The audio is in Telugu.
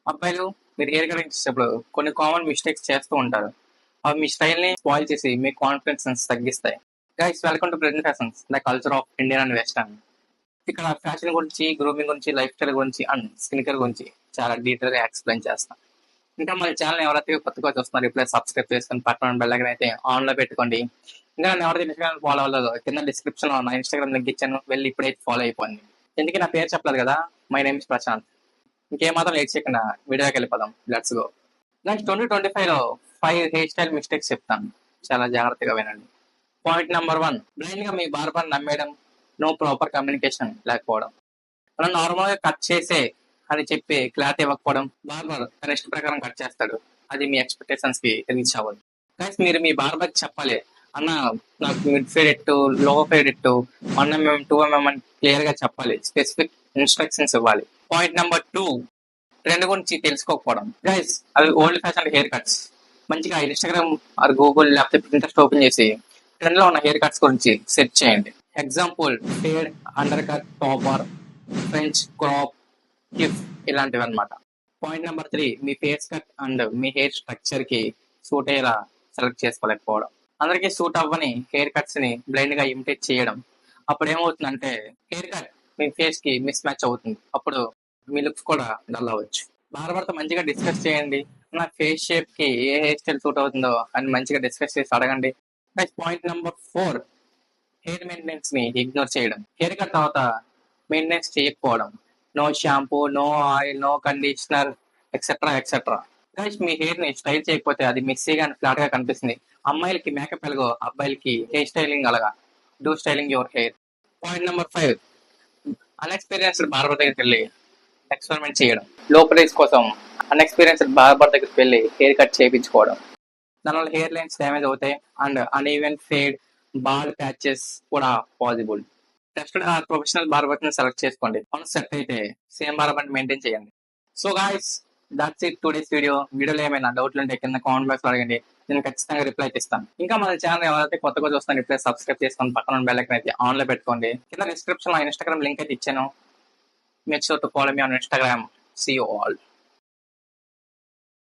అబ్బాయిలు మీరు హెయిర్ కటింగ్ చేసేటప్పుడు కొన్ని కామన్ మిస్టేక్స్ చేస్తూ ఉంటారు. అవి మీ స్టైల్‌ని స్పాయిల్ చేసి మీ కాన్ఫిడెన్స్‌ని తగ్గిస్తాయి. Guys welcome to present fashions the culture of Indian and western. ఇక్కడ ఫ్యాషన్ గురించి, గ్రూమింగ్ గురించి, లైఫ్ స్టైల్ గురించి అండ్ స్కిన్ కేర్ గురించి చాలా డీటెయిల్‌గా ఎక్స్‌ప్లెయిన్ చేస్తాం. ఇంకా మన ఛానల్ ఎవరైతే కొత్తగా చూస్తున్నారో ఇప్పుడే సబ్స్క్రైబ్ చేసుకొని పక్కన ఉన్న బెల్ ఐకాన్ అయితే ఆన్‌లో పెట్టుకోండి. ఇంకా నన్ను ఎవరైతే ఇన్‌స్టాగ్రామ్ ఫాలో అవ్వలేదో కింద డిస్క్రిప్షన్‌లో నా ఇన్‌స్టాగ్రామ్ లింక్ ఇచ్చాను. వెళ్ళి ఇప్పుడే ఫాలో అయిపోండి. ఇంతకీ నా పేరు చెప్పలేదు కదా! My name is Prashant. ఇంకేమాత్రం లేట్ చేయకుండా వీడియోకి వెళ్ళిపోదాం. Let's go. నెక్స్ట్ 2025లో 5 హెయిర్ స్టైల్ మిస్టేక్స్ చెప్తాను. చాలా జాగ్రత్తగా వినండి. పాయింట్ నెంబర్ 1, బ్లైండ్ గా మీ బార్బర్ నమ్మేయడం, నో ప్రాపర్ కమ్యూనికేషన్ లేకపోవడం. మనం నార్మల్ గా కట్ చేసే అని చెప్పి క్లాత్ ఇవ్వకపోవడం, బార్బర్ తన ఇష్ట ప్రకారం కట్ చేస్తాడు. అది మీ ఎక్స్పెక్టేషన్స్ కి రీచ్ అవ్వదు. కానీ మీరు మీ బార్బర్ చెప్పాలి, అన్న నాకు మిడ్ ఫేడ్ ఎట్టు, లో ఫేడ్ ఎట్టు, 1 mm 2 mm అని క్లియర్ గా చెప్పాలి. స్పెసిఫిక్ ఇన్స్ట్రక్షన్స్ ఇవ్వాలి. పాయింట్ నెంబర్ 2, ట్రెండ్ గురించి తెలుసుకోకపోవడం. గైస్ అవి ఓల్డ్ ఫ్యాషన్ హెయిర్ కట్స్. మంచిగా ఇన్స్టాగ్రామ్ ఆర్ గూగుల్ లేకపోతే పింట్రెస్ట్ ఓపెన్ చేసి ట్రెండ్ లో ఉన్న హెయిర్ కట్స్ గురించి సెర్చ్ చేయండి. Example fade, under cut, taper, French crop, కిఫ్ ఇలాంటివి అనమాట. పాయింట్ నెంబర్ 3, మీ ఫేస్ కట్ అండ్ మీ హెయిర్ స్ట్రక్చర్ కి సూట్ అయ్యేలా సెలెక్ట్ చేసుకోలేకపోవడం. అందరికీ సూట్ అవ్వని హెయిర్ కట్స్ ని బ్లైండ్ గా ఇమిటేట్ చేయడం. అప్పుడు ఏమవుతుందంటే హెయిర్ కట్ మీ ఫేస్ కి మిస్ మ్యాచ్ అవుతుంది. అప్పుడు మీ లుక్స్ కూడా డల్ అవ్వచ్చు. బార్బర్తో మంచిగా డిస్కస్ చేయండి. నా ఫేస్ షేప్ కి ఏ హెయిర్ స్టైల్ సూట్ అవుతుందో అని మంచిగా డిస్కస్ చేసి అడగండి. Next point number 4, hair maintenance ని ఇగ్నోర్ చేయడం. హెయిర్ కట్ తర్వాత మెయింటెనెన్స్ చేయకపోవడం. No shampoo, no oil, no conditioner etcetera etcetera. Guys మీ హెయిర్ ని స్టైల్ చేయకపోతే అది మెస్సీగా అండ్ ఫ్లాట్ గా కనిపిస్తుంది. అమ్మాయిలకి మేకప్ ఎలాగో అబ్బాయిలకి హెయిర్ స్టైలింగ్ అలాగా. Do styling your hair. Point number 5, unexperienced barber దగ్గరికి వెళ్ళి ఎక్స్పెరిమెంట్ చేయడం. లో ప్రైస్ కోసం అన్ఎక్స్పీరియన్స్డ్ బార్బర్ దగ్గరికి వెళ్ళి హెయిర్ కట్ చేయించుకోవడం. దానివల్ల హెయిర్ లైన్స్ డ్యామేజ్ అవుతాయి and uneven fade, bald patches కూడా possible. Trusted or professional barber ని సెలెక్ట్ చేసుకోండి. వన్స్ సెట్ అయితే సేమ్ బార్బర్ మెయింటైన్ చేయండి. So guys that's it today's video. వీడియోలో ఏమైనా డౌట్లు ఉంటే కింద కామెంట్ బాక్స్ లో అడగండి. నేను ఖచ్చితంగా రిప్లై ఇస్తాను. ఇంకా మన ఛానల్ ఎవరైతే కొత్తగా చూస్తాను ఇప్పుడే సబ్స్క్రైబ్ చేసుకొని పక్కన బెల్ ఐకాన్ అయితే ఆన్ లో పెట్టుకోండి. కింద డిస్క్రిప్షన్ లో ఇన్స్టాగ్రామ్ లింక్ అయితే ఇచ్చాను. Make sure to follow me on Instagram. See you all.